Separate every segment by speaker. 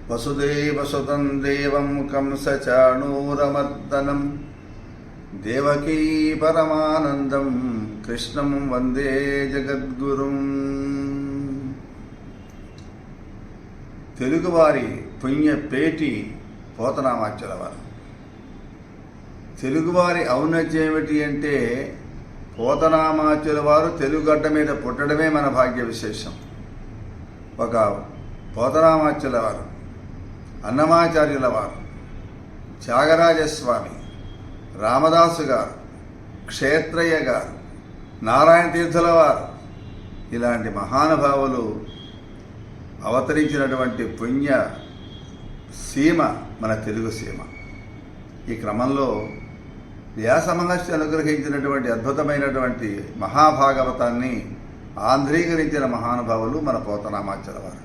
Speaker 1: వసుదేవసుతం దేవం కంసచాణూరమర్దనం దేవకీ పరమానందం కృష్ణం వందే జగద్గురుం. తెలుగువారి పుణ్యపేటి పోతనామాచ్యుల వారు. తెలుగువారి ఔన్నత్యం ఏమిటి అంటే పోతనామాచ్యుల వారు తెలుగుగడ్డ మీద పుట్టడమే మన భాగ్య విశేషం. ఒక పోతనామాచ్యుల వారు, అన్నమాచార్యుల వారు, త్యాగరాజస్వామి, రామదాసు గారు, క్షేత్రయ్య గారు, నారాయణ తీర్థుల వారు, ఇలాంటి మహానుభావులు అవతరించినటువంటి పుణ్య సీమ మన తెలుగు సీమ. ఈ క్రమంలో వ్యాస మహర్షి అనుగ్రహించినటువంటి అద్భుతమైనటువంటి మహాభాగవతాన్ని ఆంధ్రీకరించిన మహానుభావులు మన పోతనామాచ్యుల వారు.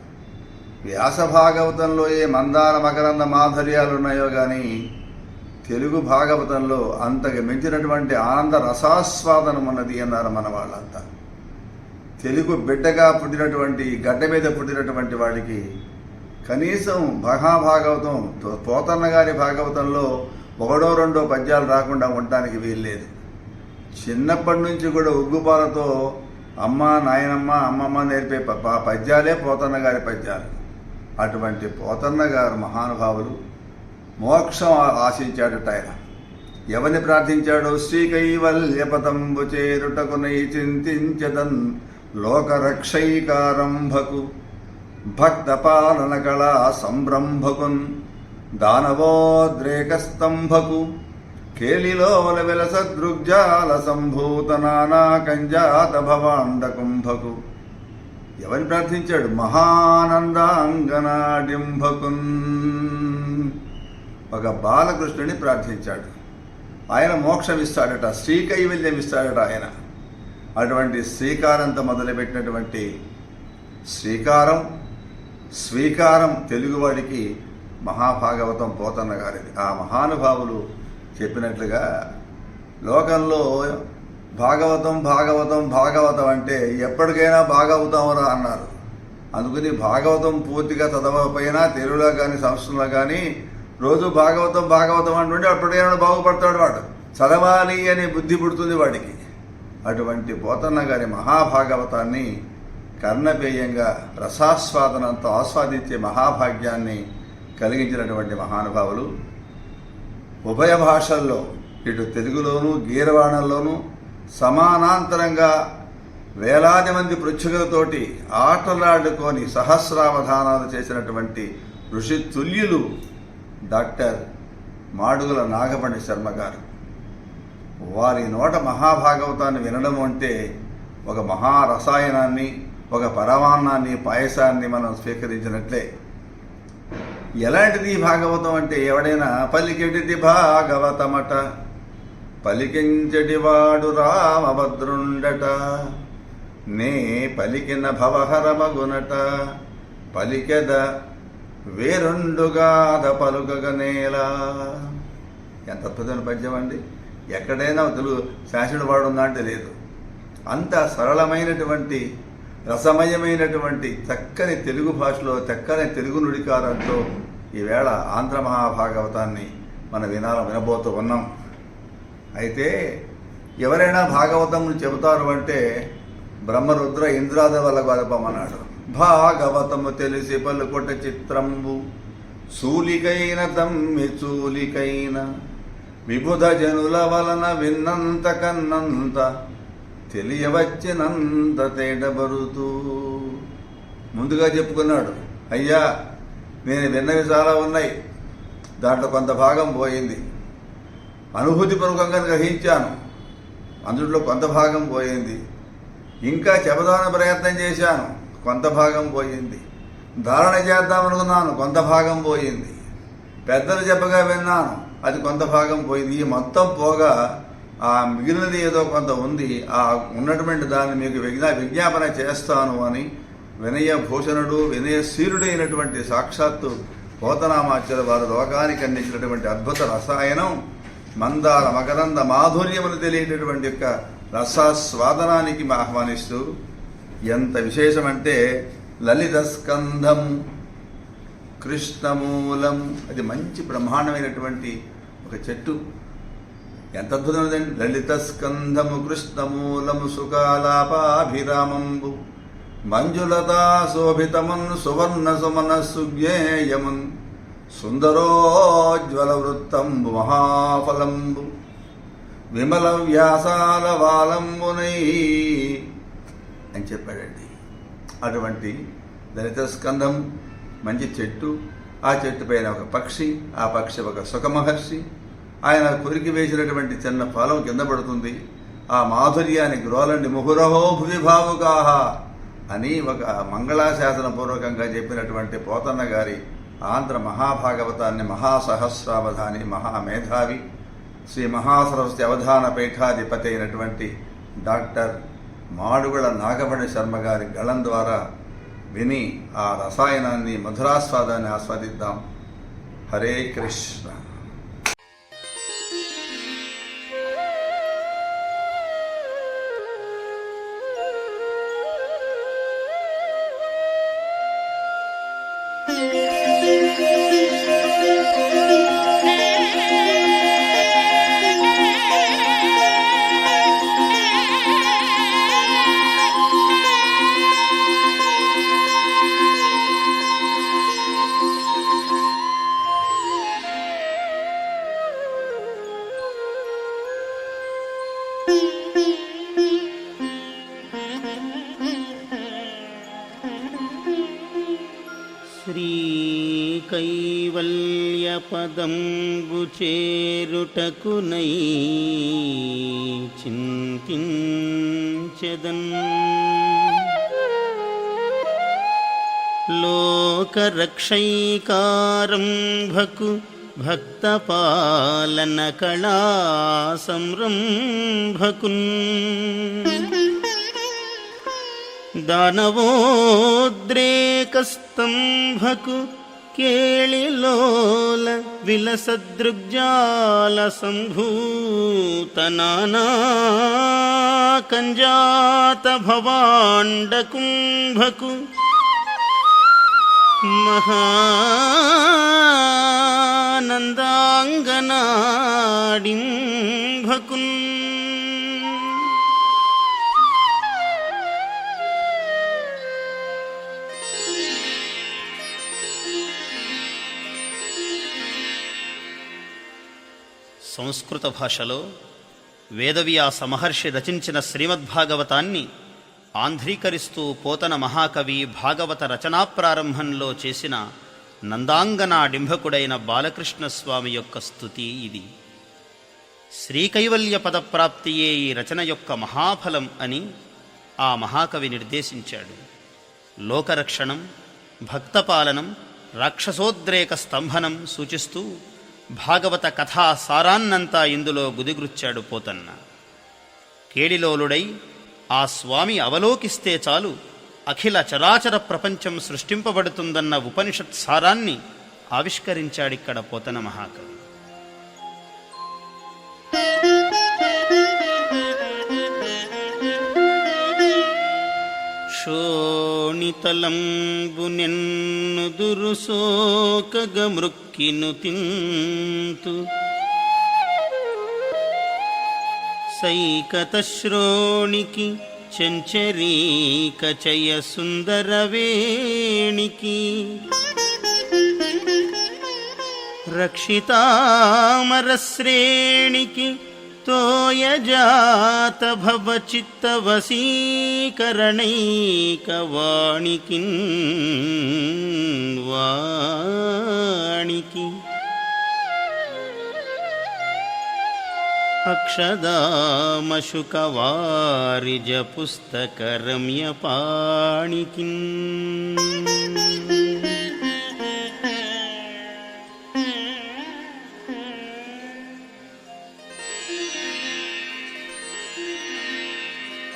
Speaker 1: వ్యాస భాగవతంలో ఏ మందార మకరంద మాధుర్యాలు ఉన్నాయో కానీ తెలుగు భాగవతంలో అంతకు మించినటువంటి ఆనంద రసాస్వాదనం ఉన్నది అన్నారు మన వాళ్ళంతా. తెలుగు బిడ్డగా పుట్టినటువంటి గడ్డ మీద పుట్టినటువంటి వాడికి కనీసం మహాభాగవతం పోతన్న గారి భాగవతంలో ఒకడో రెండో పద్యాలు రాకుండా ఉండటానికి వీల్లేదు. చిన్నప్పటి నుంచి కూడా ఉగ్గుపాలతో అమ్మ నాయనమ్మ అమ్మమ్మ నేర్పే పద్యాలే పోతన్న గారి పద్యాలు. అటువంటి పోతన్న గారు మహానుభావులు మోక్షం ఆశించాడట ఆయన. ఎవరిని ప్రార్థించాడో శ్రీకైవల్యపతంబు చేరుటకునై చింతించదన్ లోకరక్షైకారంభకు భక్త పాలన కళా సంభ్రంభకున్ దానవోద్రేకస్తంభకు కేలిలోల విలస దృగ్జాల సంభూత నానా కంజాత భవాండ కుంభకు. ఎవరిని ప్రార్థించాడు? మహానందాంగనాడింభకున్, ఒక బాలకృష్ణుని ప్రార్థించాడు. ఆయన మోక్షం ఇస్తాడట, శ్రీకైవల్యం ఇస్తాడట ఆయన. అటువంటి శ్రీకారంతో మొదలుపెట్టినటువంటి స్వీకారం తెలుగువాడికి మహాభాగవతం పోతన్న గారిది. ఆ మహానుభావులు చెప్పినట్లుగా లోకంలో భాగవతం భాగవతం భాగవతం అంటే ఎప్పటికైనా భాగవతంరా అన్నారు. అందుకని భాగవతం పూర్తిగా చదవకపోయినా తెలుగులో కానీ సంస్కృతంలో కానీ రోజు భాగవతం భాగవతం అంటుంటే అప్పటికైనా బాగుపడతాడు వాడు. చదవాలి అనే బుద్ధి పుడుతుంది వాడికి. అటువంటి పోతన్న గారి మహాభాగవతాన్ని కర్ణపేయంగా రసాస్వాదనంతో ఆస్వాదించే మహాభాగ్యాన్ని కలిగించినటువంటి మహానుభావులు ఉభయ భాషల్లో, ఇటు తెలుగులోనూ గీరవాణంలోనూ సమానాంతరంగా వేలాది మంది పృచ్ఛకులతోటి ఆటలాడుకొని సహస్రావధానాలు చేసినటువంటి ఋషి తుల్యులు డాక్టర్ మాడుగుల నాగమణి శర్మ గారు. వారి నోట మహాభాగవతాన్ని వినడం అంటే ఒక మహారసాయనాన్ని, ఒక పరమాన్నాన్ని, పాయసాన్ని మనం స్వీకరించినట్లే. ఎలాంటిది భాగవతం అంటే ఎవడైనా పలికెటిది భాగవతమట, పలికించటివాడు రామభద్రుండట, నే పలికిన భవహరమగునట, పలికెద వేరుండుగాద పలుకగనేలా. ఎంత అద్భుతమైన పద్యం అండి! ఎక్కడైనా తెలుగు శాసనుడు వాడుందా అంటే లేదు. అంత సరళమైనటువంటి రసమయమైనటువంటి చక్కని తెలుగు భాషలో చక్కని తెలుగు నుడికారంతో ఈవేళ ఆంధ్ర మహాభాగవతాన్ని మనం వినబోతూ ఉన్నాం. అయితే ఎవరైనా భాగవతం చెబుతారు అంటే బ్రహ్మరుద్ర ఇంద్రాద వల్ల గొప్పమన్నాడు. భాగవతము తెలిసి పలుకొట చిత్రంబు సూలికైన తమ్మి చూలికైన విబుధ జనుల వలన విన్నంత కన్నంత తెలియవచ్చినంత తేటబరుతూ. ముందుగా చెప్పుకున్నాడు, అయ్యా నేను విన్నవి చాలా ఉన్నాయి, దాంట్లో కొంత భాగం పోయింది. అనుభూతిపూర్వకంగా గ్రహించాను, అందులో కొంత భాగం పోయింది. ఇంకా చెబుదామని ప్రయత్నం చేశాను, కొంత భాగం పోయింది. ధారణ చేద్దామనుకున్నాను, కొంత భాగం పోయింది. పెద్దలు చెప్పగా విన్నాను, అది కొంత భాగం పోయింది. ఈ మొత్తం పోగా ఆ మిగిలినది ఏదో కొంత ఉంది, ఆ ఉన్నటువంటి దాన్ని మీకు విజ్ఞాపన చేస్తాను అని వినయభూషణుడు వినయశీలుడైనటువంటి సాక్షాత్తు పోతనామాచ్యుల వారు లోకానికి అందించినటువంటి అద్భుత రసాయనం మందార మకరంద మాధుర్యమును తెలియనటువంటి యొక్క రసాస్వాదనానికి ఆహ్వానిస్తూ ఎంత విశేషమంటే లలిత స్కంధం కృష్ణమూలం, అది మంచి బ్రహ్మాండమైనటువంటి ఒక చెట్టు. ఎంత అద్భుతమైనదండి. లలిత స్కంధము కృష్ణమూలము సుకాలాపాభిరామంబు మంజులతా శోభితమున్ సువర్ణ సుమన సుజ్ఞేయమున్ సుందరోజ్వల వృత్తంబు మహాఫలంబు విమల వ్యాసాల వాలంబునై అని చెప్పాడండి. అటువంటి లలిత స్కంధం మంచి చెట్టు, ఆ చెట్టు పైన ఒక పక్షి, ఆ పక్షి ఒక సుఖమహర్షి. ఆయన కొరికి వేసినటువంటి చిన్న ఫలం కింద పడుతుంది. ఆ మాధుర్యాన్ని గ్రోలండి ముహురహో భువి భావుకాహ అని ఒక మంగళాశాసనపూర్వకంగా చెప్పినటువంటి పోతన్న గారి ఆంధ్ర మహాభాగవతాన్ని మహాసహస్రావధాని మహామేధావి శ్రీ మహాసరస్వతి అవధాన పీఠాధిపతి అయినటువంటి డాక్టర్ మాడుగుల నాగమణి శర్మ గారి గళం ద్వారా విని ఆ రసాయనాన్ని మధురాస్వాదాన్ని ఆస్వాదిద్దాం. హరే కృష్ణ.
Speaker 2: శ్రీకైవల్యపదంబు చేరుటకునై చింతించెదన్ లోకరక్షైకారంభకు భక్తపాలన కళా సంరంభకున్ దానవోద్రేకస్తంభకు కేళిలోల విలసదృగ్జాల సంభూత నానా కంజాత భవాండ కుంభకు మహానందాంగనాడింభకున్ సంస్కృత భాషలో వేదవ్యాస మహర్షి రచించిన శ్రీమద్భాగవతాన్ని ఆంధ్రీకరిస్తూ పోతన మహాకవి భాగవత రచనా ప్రారంభంలో చేసిన నందాంగనాడింభకుడైన బాలకృష్ణస్వామి యొక్క స్తుతి ఇది. శ్రీకైవల్య పదప్రాప్తియే ఈ రచన యొక్క మహాఫలం అని ఆ మహాకవి నిర్దేశించాడు. లోకరక్షణం, భక్తపాలనం, రాక్షసోద్రేక స్తంభనం సూచిస్తూ భాగవత కథా సారాన్నంతా ఇందులో గుదిగృచ్చాడు పోతన్న. కేడిలోలుడై ఆ స్వామి అవలోకిస్తే చాలు అఖిల చరాచర ప్రపంచం సృష్టింపబడుతుందన్న ఉపనిషత్ సారాన్ని ఆవిష్కరించాడిక్కడ పోతన మహాకవి. శోణితలంబు నెన్నుదురు సోకగమృక్కిను తింతు సైకతశ్రోణికి చెంచరీక చయ సుందరవేణికి రక్షితామరశ్రేణికి తోయజాత భవచిత్తవశీకరణైకవాణికిన్ వాణికి అక్షదామశుకవారిజ పుస్తకరమ్యపాణికిన్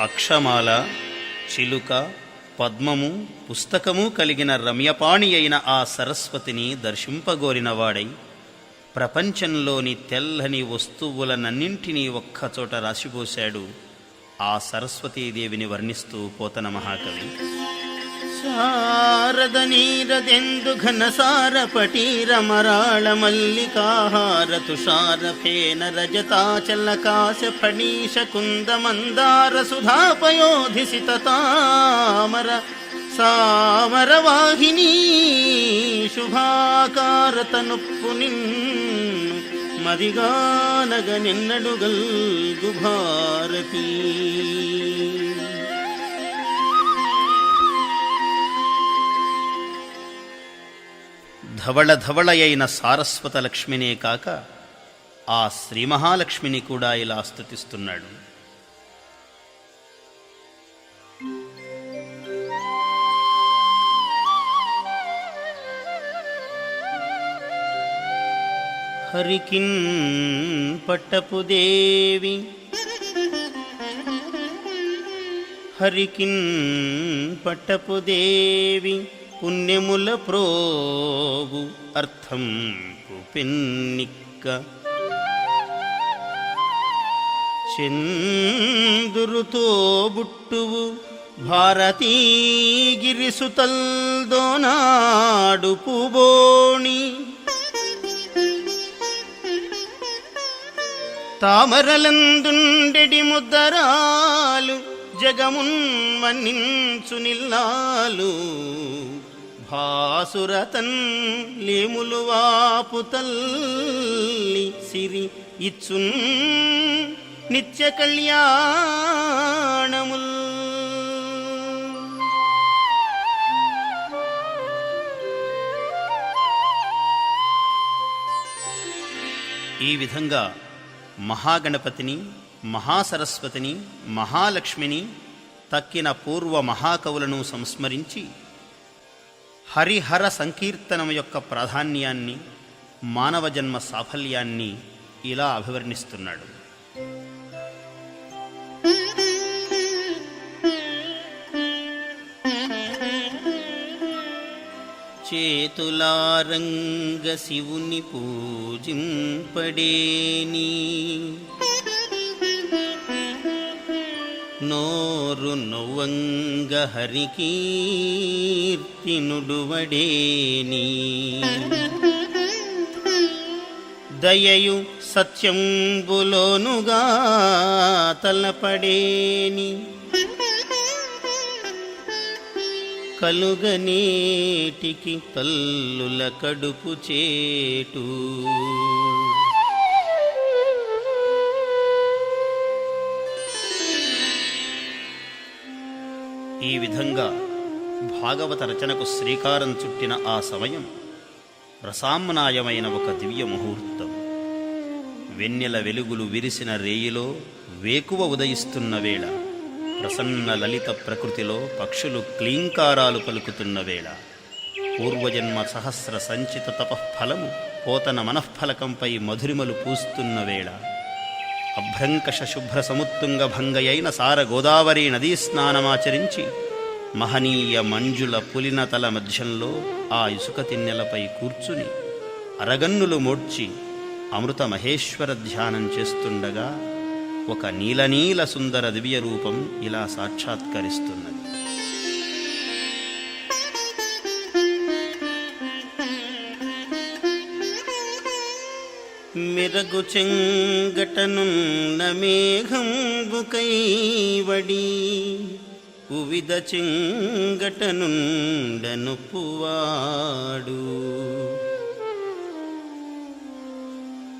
Speaker 2: అక్షమాల, చిలుక, పద్మము, పుస్తకము కలిగిన రమ్యపాణి అయిన ఆ సరస్వతిని దర్శింపగోరినవాడై ప్రపంచంలోని తెల్లని వస్తువులనన్నింటినీ ఒక్కచోట రాసిపోశాడు ఆ సరస్వతీదేవిని వర్ణిస్తూ పోతన మహాకవి. ಶಾರದ ನೀರದೆಂದು ಘನಸಾರ ಪಟೀರ ಮರಾಳ ಮಲ್ಲಿಕಾಹಾರ ತುಷಾರ ಫೇನ ರಜತಾಚಲ ಕಾಶ ಫಣೀಶ ಕುಂದ ಮಂದಾರ ಸುಧಾಪಯೋಧಿಸಿತ ತಾಮರ ಸಾಮರ ವಾಹಿನಿ ಶುಭಾಕಾರ ತನುಪ್ಪು ನಿನ್ನು ಮದಿಗಾನಗ ನಿನ್ನಡುಗಲ್ಗು ಭಾರತೀ. ధవళ ధవళయైన సారస్వత లక్ష్మినే కాక ఆ శ్రీ మహాలక్ష్మిని కూడా ఇలా స్తుతిస్తున్నాడు. హరికిన్ పట్టపు దేవి హరికిన్ పట్టపు దేవి పుణ్యముల ప్రోగు అర్థం పెన్నిక్క చందురుతో బుట్టువు భారతీగిరిసుతల్దోనాడు పూబోణి తామరలందుండెడి ముద్దరాలు జగమున్ మన్నించు నిల్లాలు భాసురతన్ లేములు వాపు తల్లి సిరి ఇచ్చున్ నిత్య కళ్యాణముల్. ఈ విధంగా మహాగణపతిని, మహాసరస్వతిని, మహాలక్ష్మిని తక్కిన పూర్వ మహాకవులను సంస్మరించి హరిహర సంకీర్తనం యొక్క ప్రాధాన్యాన్ని, మానవ జన్మ సాఫల్యాన్ని ఇలా అభివర్ణిస్తున్నాడు. చేతులారంగ శివుని పూజింపడేని నోరు నొవ్వంగ హరికీర్తి నుడువడేని దయయు సత్యంబులోనుగా తలపడేని కలుగనేటికి తల్లుల కడుపు చేటు. ఈ విధంగా భాగవత రచనకు శ్రీకారం చుట్టిన ఆ సమయం రసామ్నాయమైన ఒక దివ్య ముహూర్తం. వెన్నెల వెలుగులు విరిసిన రేయిలో వేకువ ఉదయిస్తున్న వేళ, ప్రసన్న లలిత ప్రకృతిలో పక్షులు క్లీంకారాలు పలుకుతున్న వేళ, పూర్వజన్మ సహస్ర సంచిత తపఃఫలము పోతన మనఃఫలకంపై మధురిమలు పూస్తున్న వేళ, అభ్రంకష శుభ్ర సముత్తుంగ భంగయైన సార గోదావరి నదీ స్నానమాచరించి మహనీయ మంజుల పులినతల మధ్యంలో ఆ ఇసుక తిన్నెలపై కూర్చుని అరగన్నులు మోడ్చి అమృత మహేశ్వర ధ్యానం చేస్తుండగా ఒక నీలనీల సుందర దివ్య రూపం ఇలా సాక్షాత్కరిస్తున్నది. మెరగు చెంగటనున్న మేఘంబు కైవడి ఉవిద చెంగటనుండనుపువాడు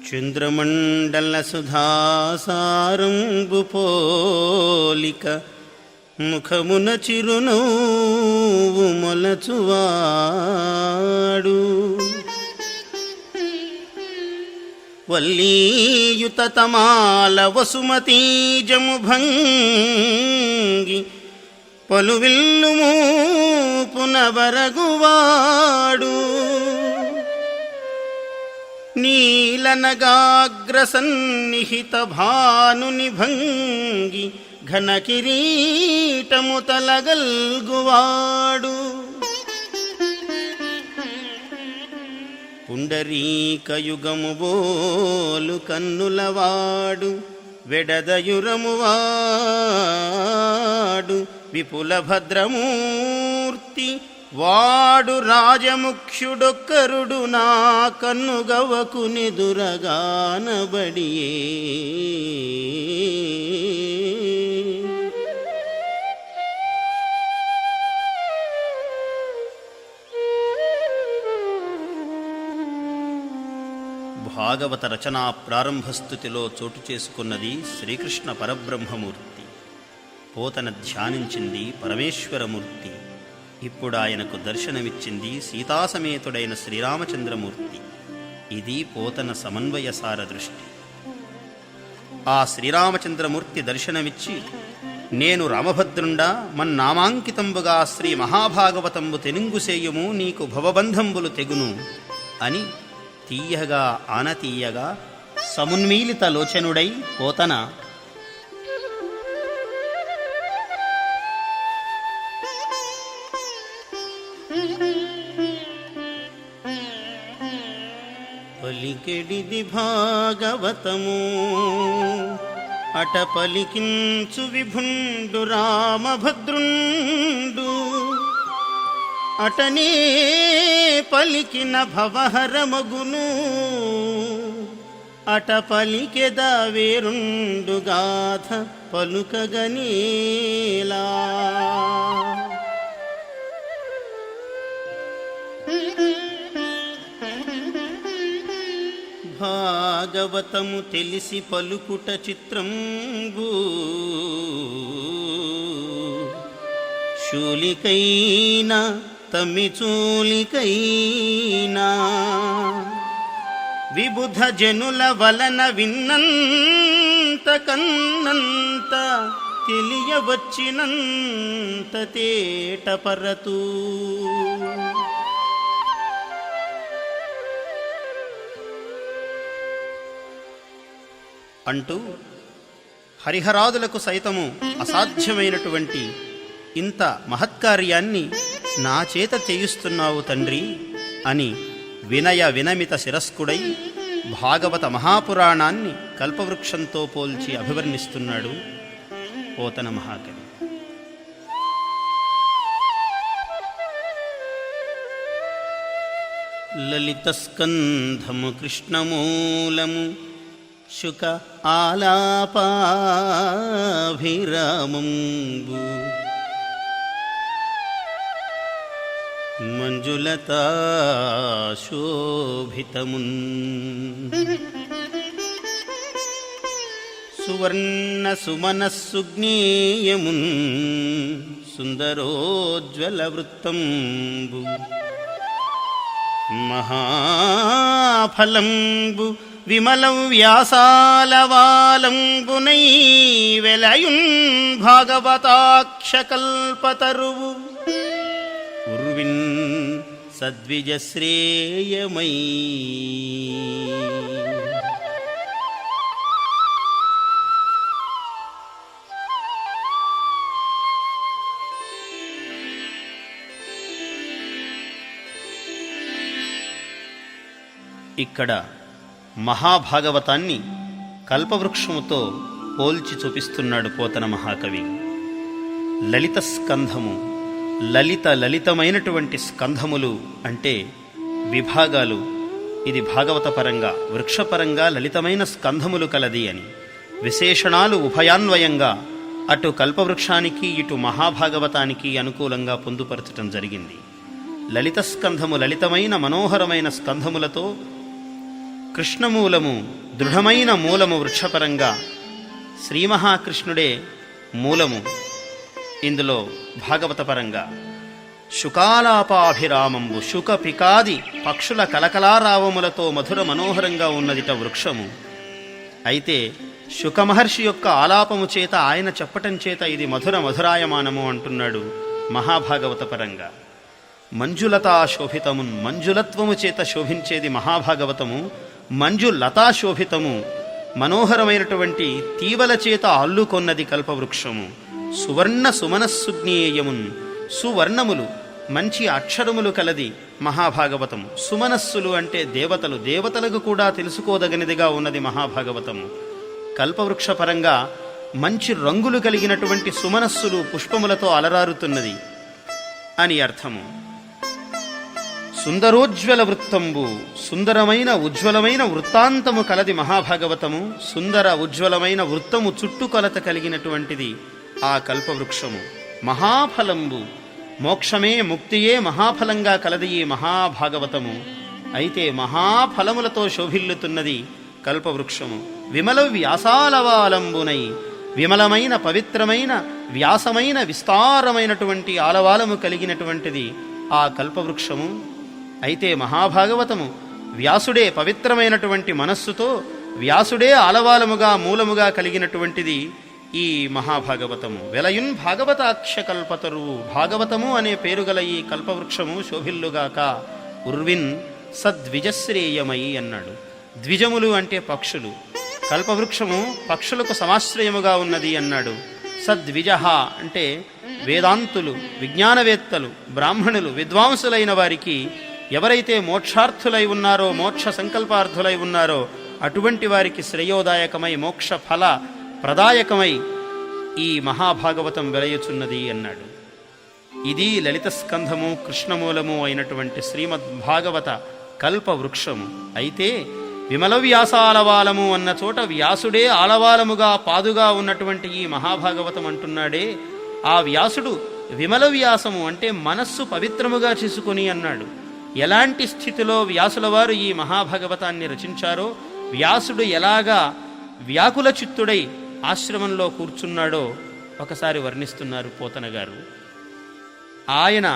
Speaker 2: చంద్రమండల సుధాసారంబు పోలిక ముఖమున చిరునవ్వు మొలచువాడు వల్లీయుత తమాల వసుమతీజము భంగి పలువిల్లు మూపునబరగువాడు నీలనగాగ్ర సన్నిహిత భానుని భంగి ఘన కిరీటము తలగల్గువాడు పుండరీకయుగము బోలు కన్నులవాడు వెడదయురమువాడు విపుల భద్రమూర్తి వాడు రాజముఖ్యుడొక్కరుడు నా కన్నుగవకు నెదురగానబడియే. భాగవత రచనా ప్రారంభస్థుతిలో చోటు చేసుకున్నది శ్రీకృష్ణ పరబ్రహ్మమూర్తి. పోతన ధ్యానించింది పరమేశ్వరమూర్తి. ఇప్పుడు ఆయనకు దర్శనమిచ్చింది సీతాసమేతుడైన శ్రీరామచంద్రమూర్తి. ఇది పోతన సమన్వయసార దృష్టి. ఆ శ్రీరామచంద్రమూర్తి దర్శనమిచ్చి, నేను రామభద్రుండా మన్నామాంకితంబుగా శ్రీ మహాభాగవతంబు తెనుంగుసేయుము నీకు భవబంధంబులు తెగును అని తీయగా ఆనతీయగా సమున్మీలిత లోచనుడై పోతన పలికెడిది భాగవతము అట పలికించు విభుండు రామభద్రుండు, అటనే పలికిన భవహరమగును, అట పలికెద వేరుండు గాథ పలుకగనేలా. భాగవతము తెలిసి పలుకుట చిత్రంబు, శూలికైనా తమ్మిచూలికైనా విబుధ జనుల వలన విన్నంత కన్నంత తెలియవచ్చినంత తేటపరతూ. అంటూ హరిహరాదులకు సైతము అసాధ్యమైనటువంటి ఇంత మహత్కార్యాన్ని నా చేత చేయిస్తున్నావు తండ్రి అని వినయ వినమిత శిరస్కుడై భాగవత మహాపురాణాన్ని కల్పవృక్షంతో పోల్చి అభివర్ణిస్తున్నాడు పోతన మహాకవి. లలితస్కంధము కృష్ణమూలము శుక ఆలాపాభిరామంబు, మంజులతా శోభితమున్ సువర్ణ సుమనస్సుజ్ఞేయమున్ సుందరోజ్వల వృత్తంబు, మహాఫలంబు విమలం వ్యాసాలవాలంబునై వెలయున్ భాగవతాక్షకల్పతరువు ఉర్విన్ సద్విజశ్రేయమై. ఇక్కడ మహాభాగవతాన్ని కల్పవృక్షముతో పోల్చి చూపిస్తున్నాడు పోతన మహాకవి. లలిత స్కంధము, లలితమైనటువంటి స్కంధములు అంటే విభాగాలు. ఇది భాగవత పరంగా, వృక్షపరంగా లలితమైన స్కంధములు కలది అని. విశేషణాలు ఉభయాన్వయంగా అటు కల్పవృక్షానికి ఇటు మహాభాగవతానికి అనుకూలంగా పొందుపరచటం జరిగింది. లలిత స్కంధము లలితమైన మనోహరమైన స్కంధములతో, కృష్ణమూలము దృఢమైన మూలము వృక్షపరంగా, శ్రీ మహాకృష్ణుడే మూలము ఇందులో భాగవత పరంగా. శుకాలాపాభిరామంబు, శుక పికాది పక్షుల కలకలారావములతో మధుర మనోహరంగా ఉన్నదిట వృక్షము. అయితే శుకమహర్షి యొక్క ఆలాపము చేత, ఆయన చెప్పటం చేత ఇది మధుర మధురాయమానము అంటున్నాడు మహాభాగవత పరంగా. మంజులతా శోభితమున్, మంజులత్వము చేత శోభించేది మహాభాగవతము. మంజులతాశోభితము, మనోహరమైనటువంటి తీవల చేత అల్లుకొన్నది కల్పవృక్షము. సువర్ణ సుమనస్సుజ్ఞేయమున్, సువర్ణములు మంచి అక్షరములు కలది మహాభాగవతము. సుమనస్సులు అంటే దేవతలు, దేవతలకు కూడా తెలుసుకోదగినదిగా ఉన్నది మహాభాగవతము. కల్పవృక్ష పరంగా మంచి రంగులు కలిగినటువంటి సుమనస్సులు పుష్పములతో అలరారుతున్నది అని అర్థము. సుందరోజ్వల వృత్తంబు, సుందరమైన ఉజ్వలమైన వృత్తాంతము కలది మహాభాగవతము. సుందర ఉజ్వలమైన వృత్తము చుట్టుకొలత కలిగినటువంటిది ఆ కల్పవృక్షము. మహాఫలంబు, మోక్షమే ముక్తియే మహాఫలంగా కలది ఈ మహాభాగవతము. అయితే మహాఫలములతో శోభిల్లుతున్నది కల్పవృక్షము. విమల వ్యాసాలవాలంబునై, విమలమైన పవిత్రమైన వ్యాసమైన విస్తారమైనటువంటి ఆలవాలము కలిగినటువంటిది ఆ కల్పవృక్షము. అయితే మహాభాగవతము వ్యాసుడే పవిత్రమైనటువంటి మనస్సుతో, వ్యాసుడే ఆలవాలముగా మూలముగా కలిగినటువంటిది ఈ మహాభాగవతము. వెలయున్ భాగవతాక్ష కల్పతరువు, భాగవతము అనే పేరుగల ఈ కల్పవృక్షము శోభిల్లుగాక. ఉర్విన్ సద్విజశ్రేయమై అన్నాడు. ద్విజములు అంటే పక్షులు, కల్పవృక్షము పక్షులకు సమాశ్రయముగా ఉన్నది అన్నాడు. సద్విజ అంటే వేదాంతులు, విజ్ఞానవేత్తలు, బ్రాహ్మణులు, విద్వాంసులైన వారికి, ఎవరైతే మోక్షార్థులై ఉన్నారో, మోక్ష సంకల్పార్థులై ఉన్నారో అటువంటి వారికి శ్రేయోదాయకమై మోక్ష ఫల ప్రదాయకమై ఈ మహాభాగవతం వెలయుచున్నది అన్నాడు. ఇది లలిత స్కంధము కృష్ణమూలము అయినటువంటి శ్రీమద్భాగవత కల్పవృక్షము. అయితే విమల వ్యాసాలవాలము అన్న చోట వ్యాసుడే ఆలవాలముగా పాదుగా ఉన్నటువంటి ఈ మహాభాగవతం అంటున్నాడే, ఆ వ్యాసుడు విమల వ్యాసము అంటే మనస్సు పవిత్రముగా చేసుకొని అన్నాడు. ఎలాంటి స్థితిలో వ్యాసుల వారు ఈ మహాభాగవతాన్ని రచించారో, వ్యాసుడు ఎలాగా వ్యాకుల చిత్తుడై ఆశ్రమంలో కూర్చున్నాడో ఒకసారి వర్ణిస్తున్నారు పోతన గారు. ఆయన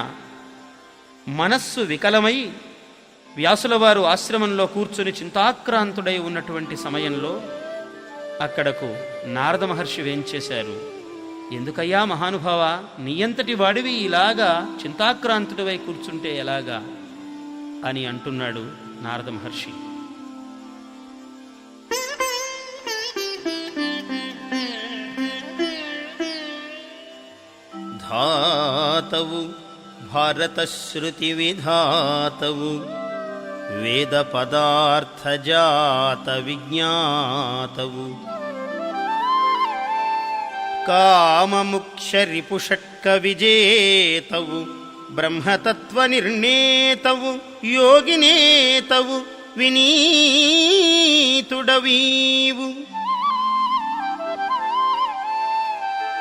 Speaker 2: మనస్సు వికలమై వ్యాసుల వారు ఆశ్రమంలో కూర్చుని చింతాక్రాంతుడై ఉన్నటువంటి సమయంలో అక్కడకు నారద మహర్షి వేంచేశారు. ఎందుకయ్యా మహానుభావ, నీయంతటి వాడివి ఇలాగా చింతాక్రాంతుడివై కూర్చుంటే ఎలాగా అని అంటున్నాడు నారద మహర్షి. ధాతవు భారతశ్రుతి విధాతవు, వేద పదార్థ జాత విజ్ఞాతవు, కామముక్ష రిపుషట్క విజేతవు, బ్రహ్మతత్వ నిర్ణేతవు, యోగినేతవు, వినీతుడవీవు,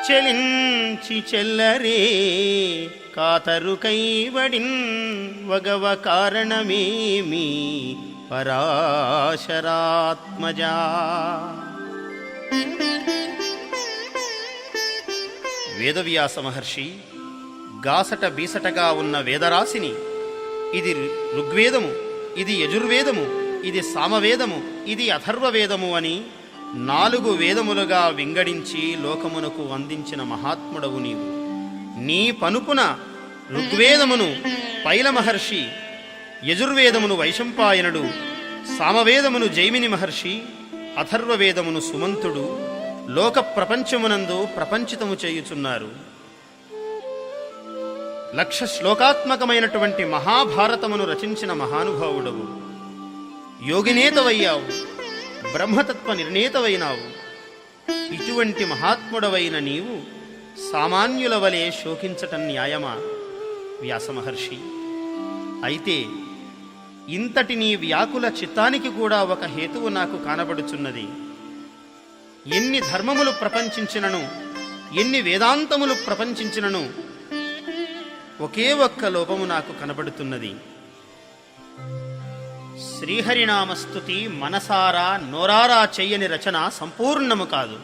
Speaker 2: చెలించి చెల్లరే కాతరు కైవడిన్ వగవ కారణమేమి పరాశరాత్మజా. వేదవ్యాస మహర్షి గాసట బీసటగా ఉన్న వేదరాశిని, ఇది ఋగ్వేదము, ఇది యజుర్వేదము, ఇది సామవేదము, ఇది అథర్వవేదము అని 4 వేదములుగా వింగడించి లోకమునకు అందించిన మహాత్ముడవు నీవు. నీ పనుపున ఋగ్వేదమును పైల మహర్షి, యజుర్వేదమును వైశంపాయనుడు, సామవేదమును జైమిని మహర్షి, అథర్వవేదమును సుమంతుడు లోక ప్రపంచమునందు ప్రపంచితము చేయుచున్నారు. 1,00,000 శ్లోకాత్మకమైనటువంటి మహాభారతమును రచించిన మహానుభావుడవు. యోగినేతవయ్యావు, బ్రహ్మతత్వ నిర్ణేతవైనావు. ఇటువంటి మహాత్ముడవైన నీవు సామాన్యుల వలె శోకించటం న్యాయమా వ్యాసమహర్షి? అయితే ఇంతటి నీ వ్యాకుల చిత్తానికి కూడా ఒక హేతువు నాకు కానబడుచున్నది. ఎన్ని ధర్మములు ప్రపంచించినను, ఎన్ని వేదాంతములు ప్రపంచించినను ఒకే ఒక్క లోపము నాకు కనబడుతున్నది. శ్రీహరినామస్తుతి మనసారా నోరారా చెయ్యని రచన సంపూర్ణము కాదు.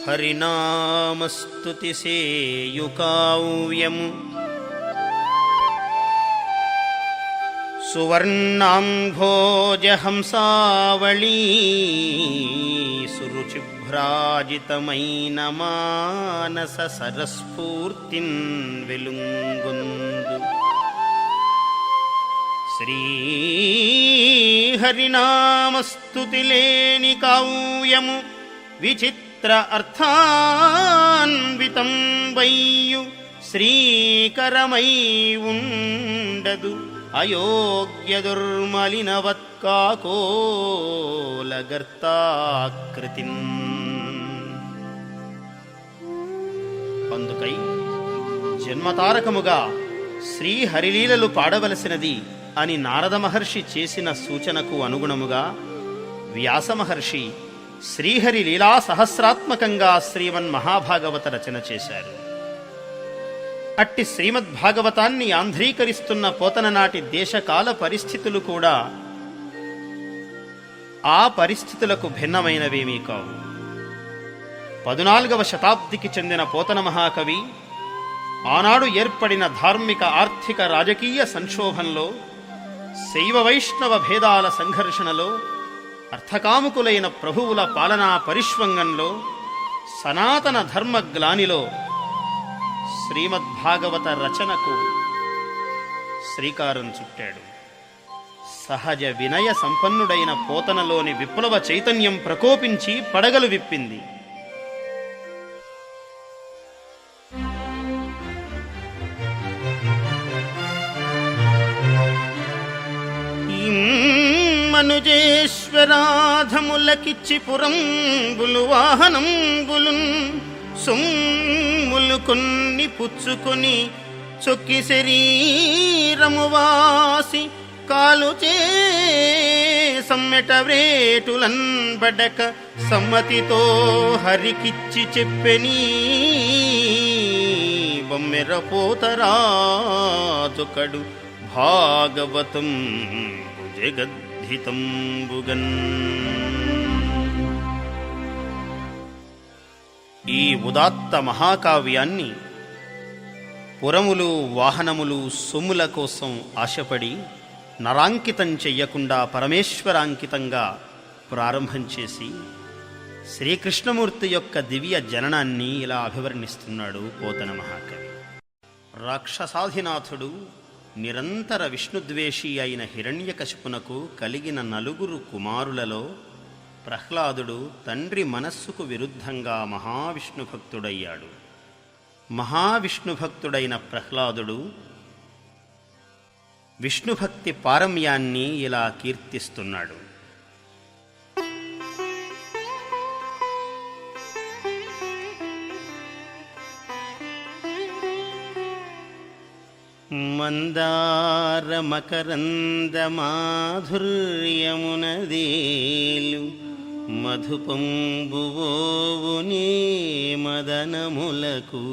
Speaker 2: హరినామస్తుతి సేయుకావ్యము సువర్ణాంభోజహంసావళీ సురుచిభ్రాజితమైన మానస సరస్ఫూర్తిన్ వెలుంగుందు. శ్రీహరినామస్తుతి లేని కావ్యము విచిత్ర అర్థాన్వితం వయ్యు శ్రీకరమై ఉండదు. అయోగ్య దుర్మలినవత్కాకోలగర్తాకృతిన్. అందుకై జన్మతారకముగా శ్రీహరిలీలలు పాడవలసినది అని నారద మహర్షి చేసిన సూచనకు అనుగుణముగా వ్యాసమహర్షి శ్రీహరి లీలా సహస్రాత్మకంగా శ్రీమన్మహాభాగవత రచన చేశారు. అట్టి శ్రీమద్భాగవతాన్ని ఆంధ్రీకరిస్తున్న పోతననాటి దేశకాల పరిస్థితులు కూడా ఆ పరిస్థితులకు భిన్నమైనవేమీ కావు. 14వ శతాబ్దికి చెందిన పోతన మహాకవి ఆనాడు ఏర్పడిన ధార్మిక, ఆర్థిక, రాజకీయ సంక్షోభంలో, శైవ వైష్ణవ భేదాల సంఘర్షణలో, అర్థకాముకులైన ప్రభువుల పాలనా పరిష్వంగంలో, సనాతన ధర్మగ్లానిలో శ్రీమద్భాగవత రచనకు శ్రీకారం చుట్టాడు. సహజ వినయ సంపన్నుడైన పోతనలోని విప్లవ చైతన్యం ప్రకోపించి పడగలు విప్పింది. మనుజేశ్వరాధములకిచ్చి పురంబులు వాహనంబులున్ సొమ్ములు కొన్ని పుచ్చుకొని చొక్కి శరీరమువాసి కాలుచే సమ్మెట వ్రేటులన్ బడక సమ్మతితో హరికిచ్చి చెప్పెనీ బొమ్మెర పోతరాజొకడు భాగవతం జగద్ధితంబుగన్. ఈ ఉదాత్త మహాకావ్యాన్ని పురములు, వాహనములు, సొమ్ముల కోసం ఆశపడి నరాంకితం చెయ్యకుండా పరమేశ్వరాంకితంగా ప్రారంభం చేసి శ్రీకృష్ణమూర్తి యొక్క దివ్య జననాన్ని ఇలా అభివర్ణిస్తున్నాడు పోతన మహాకవి. రాక్షసాధినాథుడు, నిరంతర విష్ణుద్వేషి అయిన హిరణ్యకశిపునకు కలిగిన 4 కుమారులలో ప్రహ్లాదుడు తండ్రి మనస్సుకు విరుద్ధంగా మహావిష్ణుభక్తుడయ్యాడు. మహావిష్ణుభక్తుడైన ప్రహ్లాదుడు విష్ణుభక్తి పారమ్యాన్ని ఇలా కీర్తిస్తున్నాడు. మందార మకరంద మాధుర్యమునదేలు మధుపంబువోవునే మదనములకు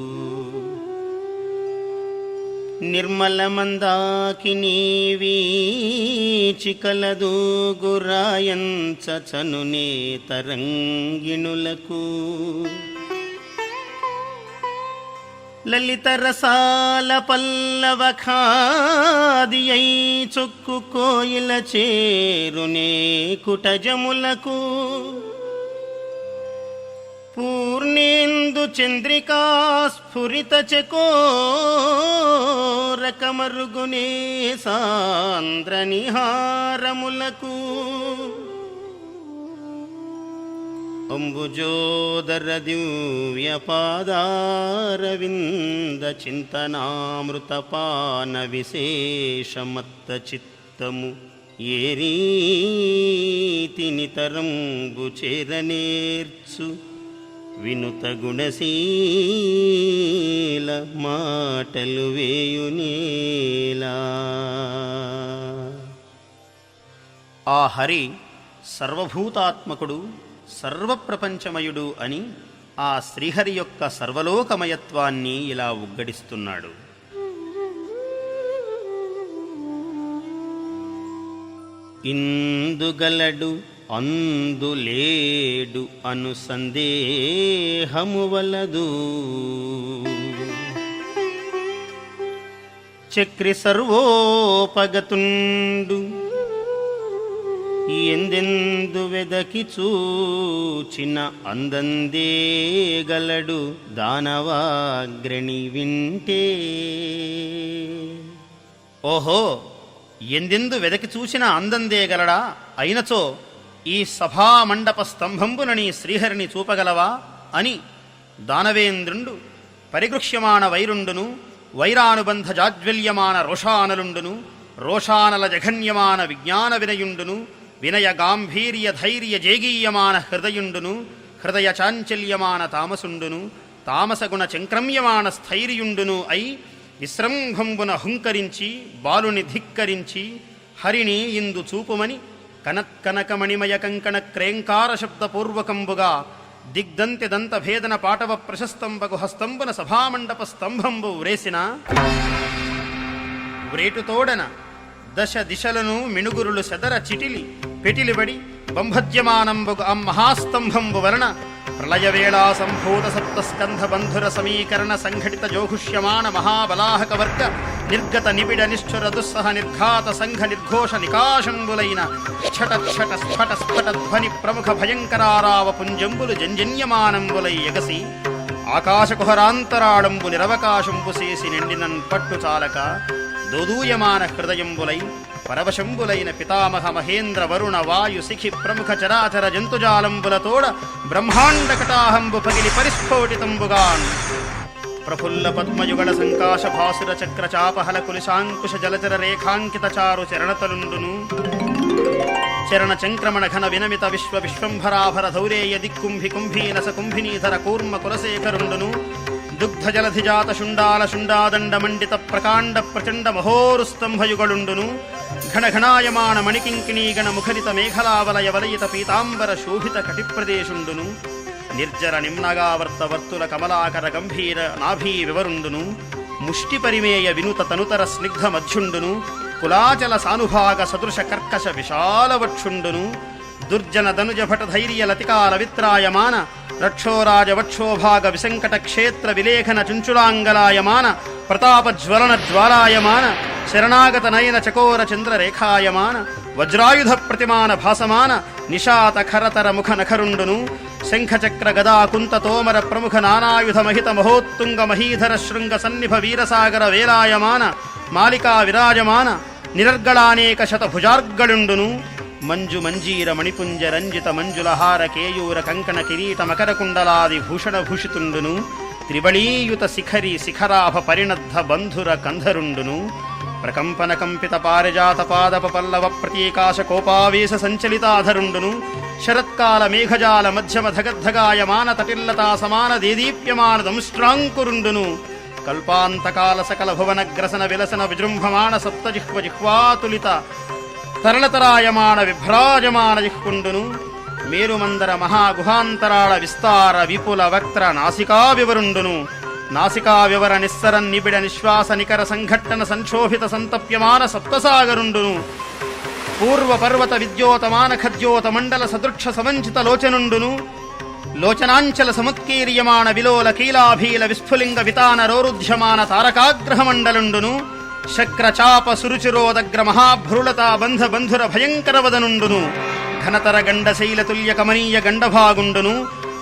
Speaker 2: నిర్మల మందాకినీ వీచికలదూగురాయంచ చనునే తరంగిణులకు లలిత రసాల పల్లవ ఖాదియై చొక్కు కోయిల చేరునే కుటజములకు పూర్ణేందు చంద్రికా స్ఫురిత చకోరకమరుగునే సాంద్ర నిహారములకు అంబుజోదర దివ్య పాదారవింద చింతనామృతపాన విశేషమత్త చిత్తము ఏ రీతి నితరంబు చేరనేర్చు వినుత గుణశీల మాటలు వేయునేలా. ఆ హరి సర్వభూతాత్మకుడు, సర్వప్రపంచమయుడు అని ఆ శ్రీహరి యొక్క సర్వలోకమయత్వాన్ని ఇలా ఉగ్గడిస్తున్నాడు. ఇందుగలడు అందులేడు అను సందేహము వలదు, చక్రి సర్వోపగతుండు ఎందెందు వెదకి చూచిన అందందే గలడు దానవాగ్రణి వింటే. ఓహో, ఎందెందు వెదకి చూసిన అందందే గలడా, అయినచో ఈ సభామండప స్తంభంబునని శ్రీహరిని చూపగలవా అని దానవేంద్రుండు, పరిగృహ్యమాణ వైరుండును, వైరానుబంధ జాజ్వల్యమాన రోషానలుండును, రోషానల జఘన్యమాన విజ్ఞాన వినయుండును, వినయ గాంభీర్య ధైర్య జేగీయమాన హృదయుండును, హృదయ చాంచల్యమాన తామసుండును, తామసగుణ చంక్రమ్యమాణ స్థైర్యుండును అయి విశ్రంభంబున హుంకరించి బాలుని ధిక్కరించి హరిణి ఇందు చూపుమని కనత్కనకమణిమయ కంకణ క్రేంకార శబ్దపూర్వకంబుగా దిగ్దంతి దంత భేదన పాటవ ప్రశస్తంబగు హస్తంబున సభామండప స్తంభంబు వ్రేసిన వ్రేటుతోడన దశ దిశలను మిణుగురులు సెదర చిటిలి పెటిలిబడి బంభజ్యమానంబుగు మహాస్తంభంబు వలన ప్రళయవేళా సంభూత సప్తస్కంధ బంధుర సమీకరణ సంఘటిత జోహుష్యమాన మహాబలాహక వర్గ నిర్గత నిబిడ నిష్ఠుర దుస్సహ నిర్ఘాత సంఘ నిర్ఘోష నికాశంబులైన ఛట ఛట స్ఫట స్ఫట ధ్వని ప్రముఖ భయంకరారావ పుంజంబులు జంజన్యమానంబులై ఎగసి ఆకాశకుహరాంతరాళంబు నిరవకాశంబు చేసి నిండినన్ పట్టు చాలక దోదూయమాన హృదయంబులై పరవశంబులైన పితామహ మహేంద్ర వరుణ వాయు శిఖి ప్రముఖ చరాచర జంతుజాలంబులతోడ బ్రహ్మాండ కటాహంబు పగిలి పరిస్ఫోటితంబుగాన్ ప్రఫుల్ల పద్మయుగళ సంకాశ భాసుర చక్ర చాపహల కులిశాంకుశ జలచర రేఖాంకిత చారు చరణతలుండును చరణ చంక్రమణ ఘన వినమిత విశ్వ విశ్వంభరాభర ధౌరేయ దిక్కుంభి కుంభీనస కుంభినీధర కూర్మ కులశేఖరుండును దుగ్ధ జలధిజాత శుండాల శుండాదండ మండిత ప్రకాండ ప్రచండ మహోరుస్తంభయుగళుండును ఘనఘనాయమాన మణికింకిణీగణ ముఖరిత మేఘలావలయ వలయిత పీతాంబర శోభిత కటిప్రదేశుండును నిర్జర నిమ్నగావర్త వర్తుల కమలాకర గంభీర నాభీ వివరుండును ముష్టి పరిమేయ వినుత తనుతర స్నిగ్ధ మధ్యుండును కులాచల సానుభాగ సదృశ కర్కశ విశాలవక్షుండును దుర్జన ధనుజ భట ధైర్య లతికాల విత్రాయమాన రక్షోరాజ వక్షోభాగ విసంకట క్షేత్ర విలేఖన చుంచులాంగలాయమాన ప్రతాపజ్వలన జ్వాలాయమాన శరణాగత నయన చకోర చంద్ర రేఖాయమాన వజ్రాయుధ ప్రతిమాన భాసమాన నిశాత ఖరతర ముఖ నఖరుండును శంఖచక్ర గదా కుంత తోమర ప్రముఖ నానాయుధ మహిత మహోత్తుంగ మహీధర శృంగ సన్నిభ వీరసాగర వేలాయమాన మాలికా విరాజమాన నిరర్గళానేక శత భుజార్గళుండును మంజు మంజీర మణిపుంజ రంజిత మంజులహార కేయూర కంకణ కిరీట మకర కుండలాది భూషణ భూషితుండును త్రిబళీయుత శిఖరి శిఖరాభ పరిణద్ధ బంధుర కంధరుండును ప్రకంపన కంపిత పారిజాత పాదప పల్లవ ప్రతీకాశ కోపావేశ సంచలితాధరుండును శరత్కాల మేఘజాల మధ్యమ ధగద్ధగాయమాన తటిల్లతా సమాన దేదీప్యమాన దంష్ట్రాంకురుండును కల్పాంతకాల సకల భువనగ్రసన విలసన విజృంభమాణ సప్తజిహ్వ జిహ్వాతులిత తరళతరాయమాన విభ్రాజమాన జిహ్కుండును మేరుమందర మహాగుహాంతరాళ విస్తార విపుల వక్త్ర నాసికా వివరుండును నాసికా వివర నిస్సరన్ నిబిడ నిశ్వాస నికర సంఘట్టన సంక్షోభిత సంతప్యమాన సప్తసాగరుండును పూర్వ పర్వత విద్యోతమాన ఖద్యోత మండల సదృక్ష సమంచిత లోచనుండును లోచనాంచల సముత్కీర్యమాణ విలోల కీలాభీల విస్ఫులింగ వితాన రోరుధ్యమాన తారకాగ్రహమండలుండును శక్రచాప సురుచిరోదగ్ర మహాభ్రులతా బంధ బంధుర భయంకరవదనుండును ఘనతర గండశైల తుల్య కమనీయ గండభాగుండును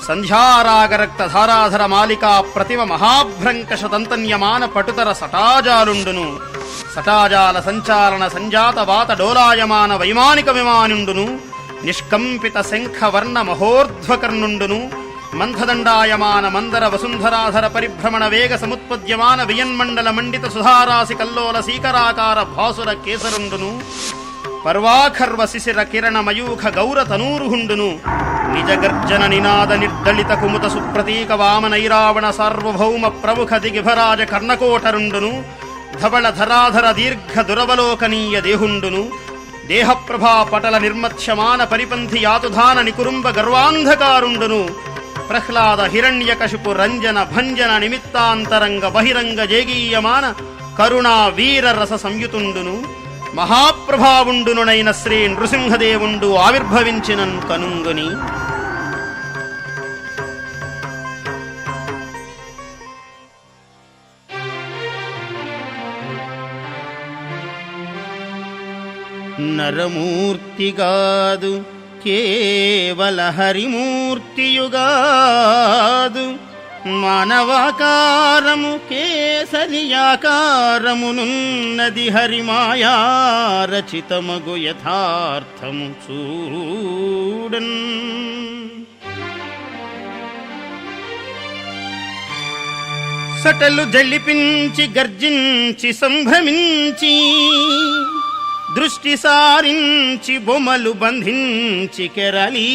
Speaker 2: సంధ్యారాగరక్త ధారాధర మాలికా ప్రతిమ మహాభ్రంకష తంతన్యమాన పటుతర సటాజాలుండును సటాజాల సంచాలన సంజాత వాత డోలాయమాన వైమానిక విమానుండును నిష్కంపిత శంఖ వర్ణ మహోర్ధ్వకర్ణుండును మంథదండాయమాన మందర వసుంధరాధర పరిభ్రమణ వేగ సముత్పద్యమాన వియన్మండల మండిత సుధారాసి కల్లోల సీకరాకార భాసుర కేసరుండును పర్వాఖర్వ శిశిర కిరణ మయూఖ గౌర తనూరుహుండును నిజ గర్జన నినాద నిర్దళిత కుముత సుప్రతీక వామనైరావణ సార్వభౌమ ప్రముఖ దిగిభరాజ కర్ణకోటరుండును ధవళ ధరాధర దీర్ఘ దురవలోకనీయ దేహుండును దేహప్రభా పటల నిర్మత్స్యమాన పరిపంథి యాతుధాన నికురుంబ గర్వాంధకారుండును ప్రహ్లాద హిరణ్యకశిపు రంజన భంజన నిమిత్తాంతరంగ బహిరంగ జేగీయమాన కరుణా వీర రస సంయుతుండును మహాప్రభావుండునునైన శ్రీ నృసింహదేవుండు ఆవిర్భవించినన్ కనుంగుని నరమూర్తిగాదు కేవల హరిమూర్తియుగాదు మానవాకారము కేసరియాకారమునున్నది హరిమాయా రచితమగు యథార్థము చూడన్ సటలు జల్లిపించి గర్జించి సంభ్రమించి దృష్టి సారించి బొమ్మలు బంధించి కెరళీ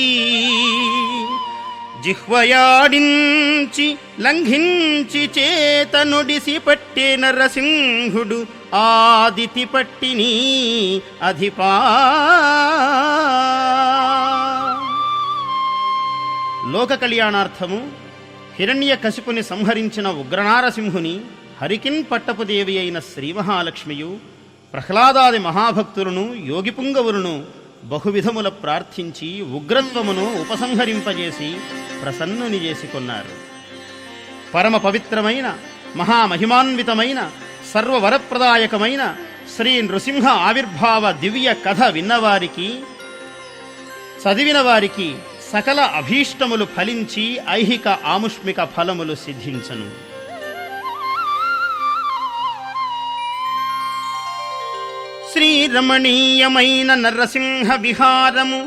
Speaker 2: జిహ్వయాడించి లంఘించి చేత నొడిసి పట్టే నరసింహుడు ఆదితి పట్టిని అధిపా. లోక కళ్యాణార్థము హిరణ్యకశిపుని సంహరించిన ఉగ్రనారసింహుని హరికిన్ పట్టపుదేవి అయిన శ్రీ మహాలక్ష్మియు ప్రహ్లాదాది మహాభక్తులను యోగిపుంగవులను బహువిధముల ప్రార్థించి ఉగ్రత్వమును ఉపసంహరింపజేసి ప్రసన్నుని చేసుకొన్నారు. పరమ పవిత్రమైన మహామహిమాన్వితమైన సర్వవరప్రదాయకమైన శ్రీ నృసింహ ఆవిర్భావ దివ్య కథ విన్నవారికి చదివిన వారికి సకల అభీష్టములు ఫలించి ఐహిక ఆముష్మిక ఫలములు సిద్ధించను. శ్రీరమణీయమైన నరసింహ విహారము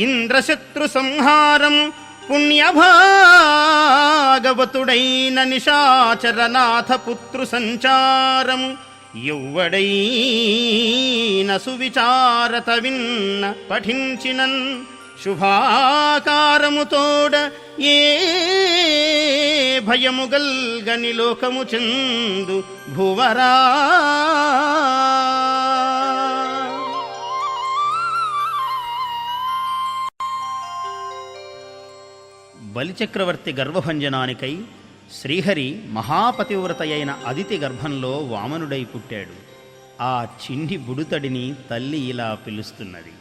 Speaker 2: ఇంద్రశత్రు సంహారము పుణ్యభాగవతుడైన నిశాచరనాథ పుత్రు సంచారము ఎవ్వడైన సువిచారత విన్న పఠించినన్ శుభాకారముతోడ ఏ భయము గల్గని లోకము చందు భువరా. బలిచక్రవర్తి గర్వభంజనానికై శ్రీహరి మహాపతివ్రత అయిన అదితి గర్భంలో వామనుడై పుట్టాడు. ఆ చిండి బుడుతడిని తల్లి ఇలా పిలుస్తున్నది.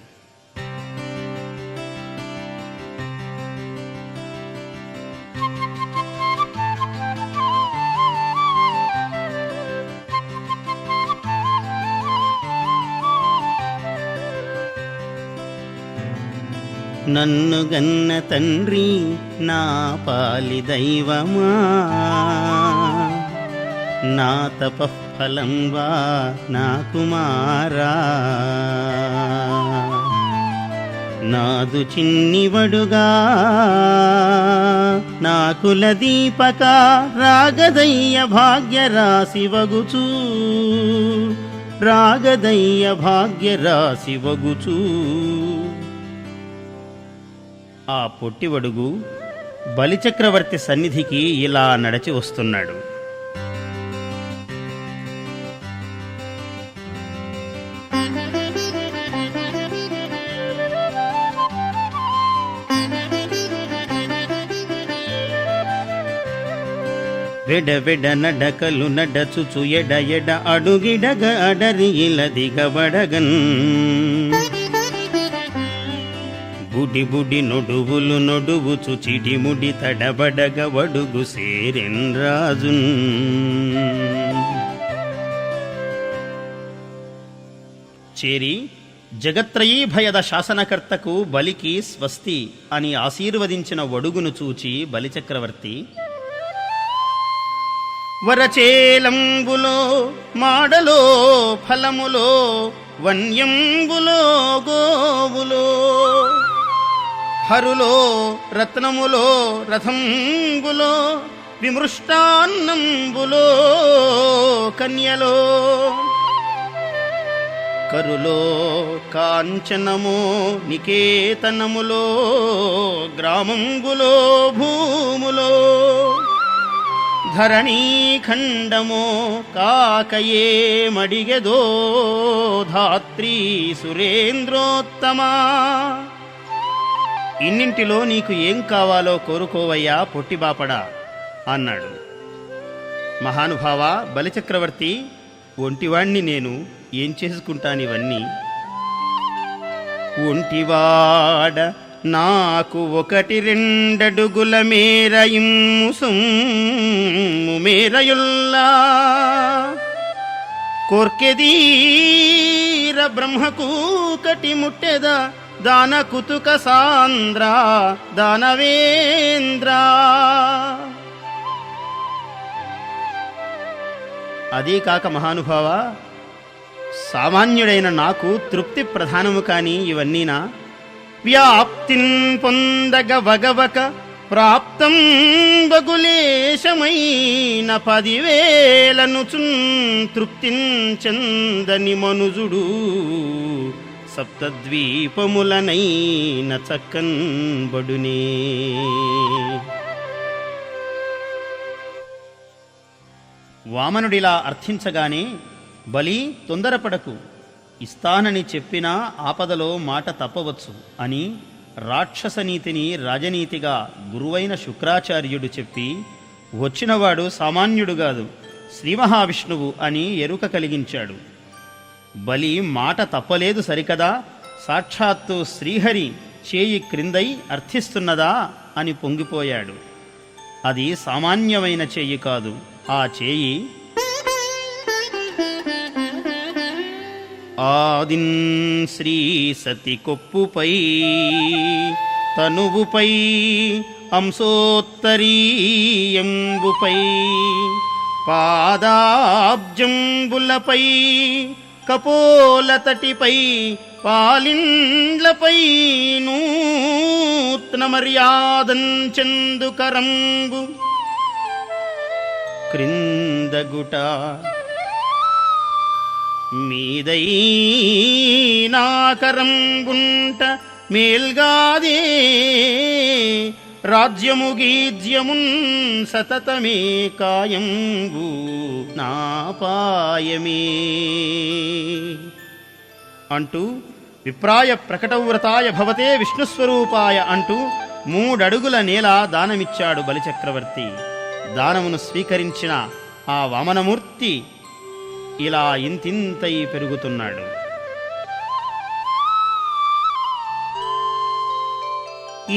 Speaker 2: నన్ను గన్న తండ్రి నా పాలి దైవమా, నా తపఫలం వా నా కుమారా, నాదు చిన్నివడుగా నా కుల దీపక రాగదయ్య భాగ్యరాశి వగుచూ, రాగదయ్య భాగ్యరాశి వగుచూ. ఆ పొట్టివడుగు బలిచక్రవర్తి సన్నిధికి ఇలా నడచి వస్తున్నాడు. వెడ వెడ నడకలు నడచుచు ఎడ ఎడ అడుగిడగ అడరి ఇలదిగబడగన్, బుడి బుడి నొడువులు నొడువుచు చిడిముడి తడబడగ వడుగు సేరెన్ రాజున్. చేరి జగత్రయీ భయద శాసనకర్తకు బలికి స్వస్తి అని ఆశీర్వదించిన వడుగును చూచి బలిచక్రవర్తి వరచేలంబులో మాడలో ఫలములో వన్యంబులో గోవులో హరులో రత్నములో రథంబులో విమృష్టాన్నంబులో కన్యలో కరులో కాంచనమో నికేతనములో గ్రామంబులో భూములో ధరణీఖండమో కాకయే మడిగెదో ధాత్రీ సురేంద్రోత్తమా. ఇన్నింటిలో నీకు ఏం కావాలో కోరుకోవయ్యా పొట్టిబాపడా అన్నాడు. మహానుభావ బలిచక్రవర్తి, ఒంటివాణ్ణి నేను, ఏం చేసుకుంటానివన్నీ? ఒంటివాడ నాకు ఒకటి రెండడుగుల మేరయిమ్ము సొమ్ము మేరయుల్లా, కోర్కెదీర బ్రహ్మకూకటి ముట్టెద దాన కుతుక సాంద్ర దానవేంద్ర. అదీ కాక మహానుభావ, సామాన్యుడైన నాకు తృప్తి ప్రధానము కాని ఇవన్నీనా? వ్యాప్తిన్ పొందగ వగవక ప్రాప్తం బగులేశమైన 10,000 తృప్తించందని మనుజుడు సప్తద్వీపములనైన చక్కన్బడునే. వామనుడిలా అర్థించగానే బలి తొందరపడకు, ఇస్తానని చెప్పినా ఆపదలో మాట తప్పవచ్చు అని రాక్షసనీతిని రాజనీతిగా గురువైన శుక్రాచార్యుడు చెప్పి, వచ్చినవాడు సామాన్యుడు కాదు, శ్రీ మహావిష్ణువు అని ఎరుక కలిగించాడు. బలి మాట తప్పలేదు సరికదా, సాక్షాత్తు శ్రీహరి చేయి క్రిందై అర్థిస్తున్నదా అని పొంగిపోయాడు. అది సామాన్యమైన చేయి కాదు, ఆ చేయి ఆదిన్ శ్రీ సతి కొప్పుపై తనువుపై అంశోత్తరీయంబుపై పాదాబ్జంబులపై కపోలతటిపై పాలిండ్లపై నూత్న మర్యాదంచెందుకరంబు క్రిందగుట మీదైనాకరంబుంట మేల్గాదే రాజ్యము గీజ్యమున్ సతతమే కాయంబు నాపాయమే అంటూ విప్రాయ ప్రకటవ్రతాయ భవతే విష్ణుస్వరూపాయ అంటూ 3 అడుగుల నేల దానమిచ్చాడు బలిచక్రవర్తి. దానమును స్వీకరించిన ఆ వామనమూర్తి ఇలా ఇంతింతై పెరుగుతున్నాడు.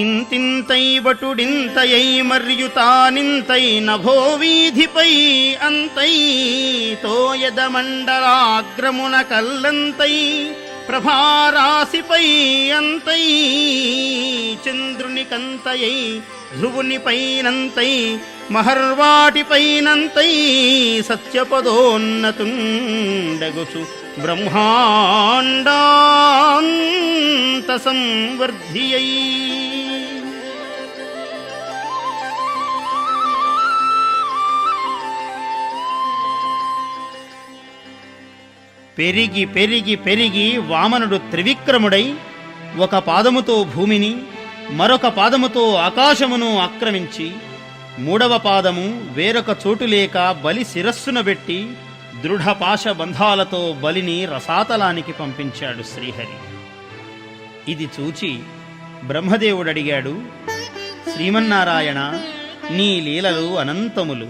Speaker 2: ఇంతింతై బటుడింతయై మర్యుతానింతై నభోవీధిపై అంతై తోయదమండలాగ్రమున కల్లంతై ప్రభారాశిపై అంతై చంద్రుని కంతయై ధ్రువునిపైనంతై మహర్వాటిపైనంతై సత్యపదోన్నతుండగుచు బ్రహ్మాండాంత సంవర్ధియై పెరిగి పెరిగి పెరిగి వామనుడు త్రివిక్రముడై ఒక పాదముతో భూమిని మరొక పాదముతో ఆకాశమును ఆక్రమించి 3వ పాదము వేరొక చోటు లేక బలి శిరస్సున పెట్టి దృఢపాశ బంధాలతో బలిని రసాతలానికి పంపించాడు శ్రీహరి. ఇది చూచి బ్రహ్మదేవుడడిగాడు, శ్రీమన్నారాయణ, నీ లీలలు అనంతములు.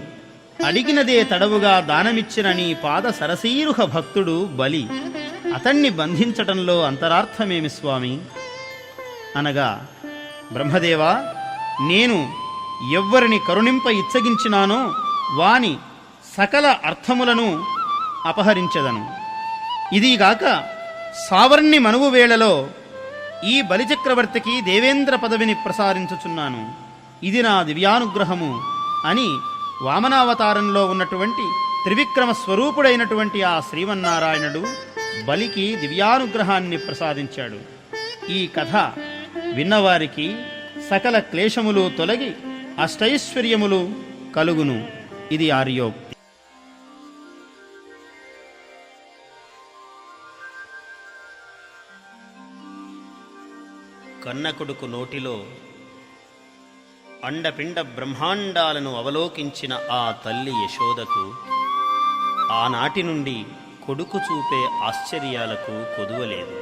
Speaker 2: అడిగినదే తడవుగా దానమిచ్చిన నీ పాద సరసీరుహ భక్తుడు బలి, అతణ్ణి బంధించటంలో అంతరార్థమేమి స్వామి అనగా, బ్రహ్మదేవా, నేను ఎవ్వరిని కరుణింప ఇచ్చగించినానో వాని సకల అర్థములను అపహరించెదను. ఇదిగాక సావర్ణి మనువు వేళలో ఈ బలిచక్రవర్తికి దేవేంద్ర పదవిని ప్రసారించుచున్నాను. ఇది నా దివ్యానుగ్రహము అని వామనావతారంలో ఉన్నటువంటి త్రివిక్రమ స్వరూపుడైనటువంటి ఆ శ్రీమన్నారాయణుడు బలికి దివ్యానుగ్రహాన్ని ప్రసాదించాడు. ఈ కథ విన్నవారికి సకల క్లేశములు తొలగి అష్టైశ్వర్యములు కలుగును. ఇది ఆర్యోక్తి. కన్నకొడుకు నోటిలో అండపిండ బ్రహ్మాండాలను అవలోకించిన ఆ తల్లి యశోదకు ఆనాటి నుండి కొడుకు చూపే ఆశ్చర్యాలకు కొదువలేదు.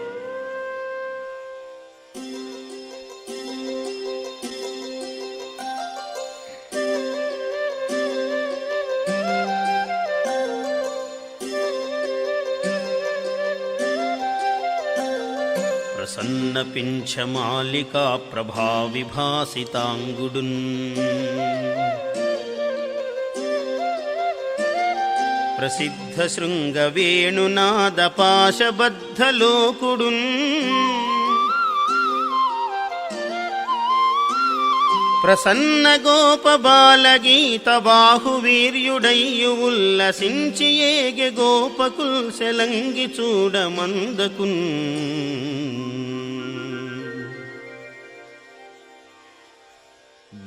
Speaker 2: ప్రసన్న పింఛమాలికా ప్రభా విభాసితాంగుడున్ ప్రసిద్ధ శృంగ వేణునాద పాశబద్ధలోకుడున్ ప్రసన్న గోప బాలగీత బాహువీర్యుడయ్యు ఉల్లసించి ఏగె గోపకుల్ సెలంగి చూడమందకున్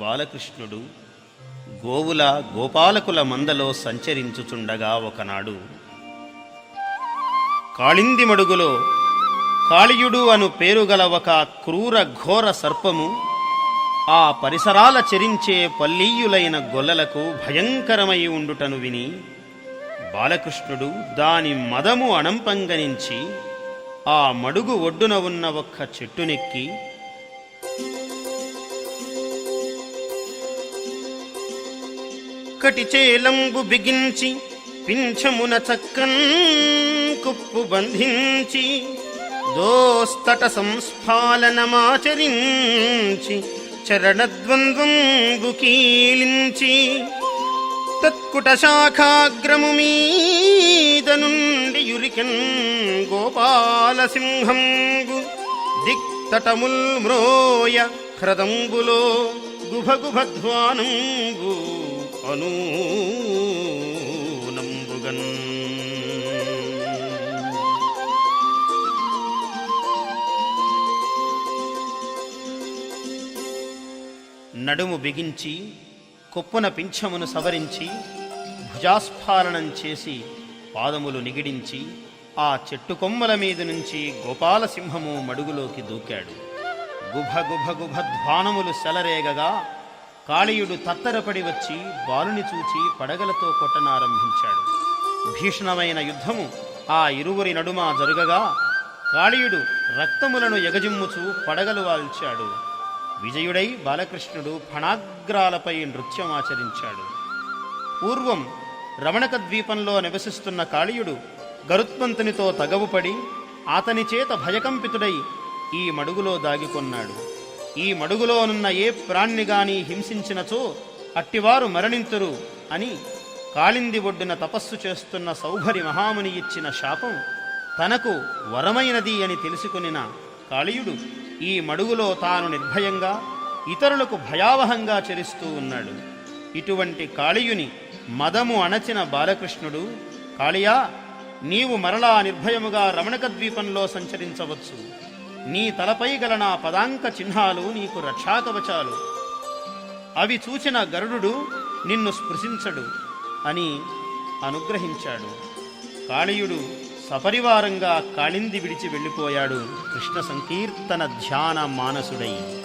Speaker 2: బాలకృష్ణుడు గోవుల గోపాలకుల మందలో సంచరించుచుండగా ఒకనాడు కాళింది మడుగులో కాళియుడు అను పేరుగల ఒక క్రూర ఘోర సర్పము ఆ పరిసరాల చెరించే పల్లీయులైన గొల్లలకు భయంకరమై ఉండుటను విని బాలకృష్ణుడు దాని మదము అణంపంగనించి ఆ మడుగు ఒడ్డున ఉన్న ఒక్క చెట్టునెక్కి కటిచేలంబు బిగించి పింఛమున చక్కన్ కుప్పు బంధించి దోస్తట సంస్ఫాలనమాచరించి చరణద్వంద్వంబు కీలించి తత్కుట శాఖాగ్రము మీద నుండి యురికెన్ గోపాలసింహంబు దిక్తటముల్ మ్రోయ హ్రదంబులో గుభగుభధ్వానంబు అనూనంబుగన్. నడుము బిగించి కొప్పున పింఛమును సవరించి భుజాస్ఫాలనం చేసి పాదములు నిగిడించి ఆ చెట్టు కొమ్మల మీద నుంచి గోపాలసింహము మడుగులోకి దూకాడు. గుభ గుభ గుభ ధ్వానములు సెలరేగగా కాళీయుడు తత్తరపడి వచ్చి బాలుని చూచి పడగలతో కొట్టనారంభించాడు. భీషణమైన యుద్ధము ఆ ఇరువురి నడుమ జరుగగా కాళీయుడు రక్తములను ఎగజిమ్ముచూ పడగలు వాల్చాడు. విజయుడై బాలకృష్ణుడు ఫణాగ్రాలపై నృత్యమాచరించాడు. పూర్వం రమణక ద్వీపంలో నివసిస్తున్న కాళీయుడు గరుత్మంతునితో తగవుపడి అతని చేత భయకంపితుడై ఈ మడుగులో దాగికొన్నాడు. ఈ మడుగులోనున్న ఏ ప్రాణిగాని హింసించినచో అట్టివారు మరణింతురు అని కాళింది ఒడ్డున తపస్సు చేస్తున్న సౌభరి మహాముని ఇచ్చిన శాపం తనకు వరమైనది అని తెలుసుకొనిన కాళీయుడు ఈ మడుగులో తాను నిర్భయంగా ఇతరులకు భయావహంగా చరిస్తూ ఉన్నాడు. ఇటువంటి కాళీయుని మదము అణచిన బాలకృష్ణుడు, కాళియా, నీవు మరలా నిర్భయముగా రమణక ద్వీపంలో సంచరించవచ్చు. నీ తలపై గల నా పదాంక చిహ్నాలు నీకు రక్షాకవచాలు. అవి చూచిన గరుడు నిన్ను స్పృశించడు అని అనుగ్రహించాడు. కాళీయుడు సపరివారంగా కాళింది విడిచి వెళ్ళిపోయాడు కృష్ణ సంకీర్తన ధ్యాన మానసుడై.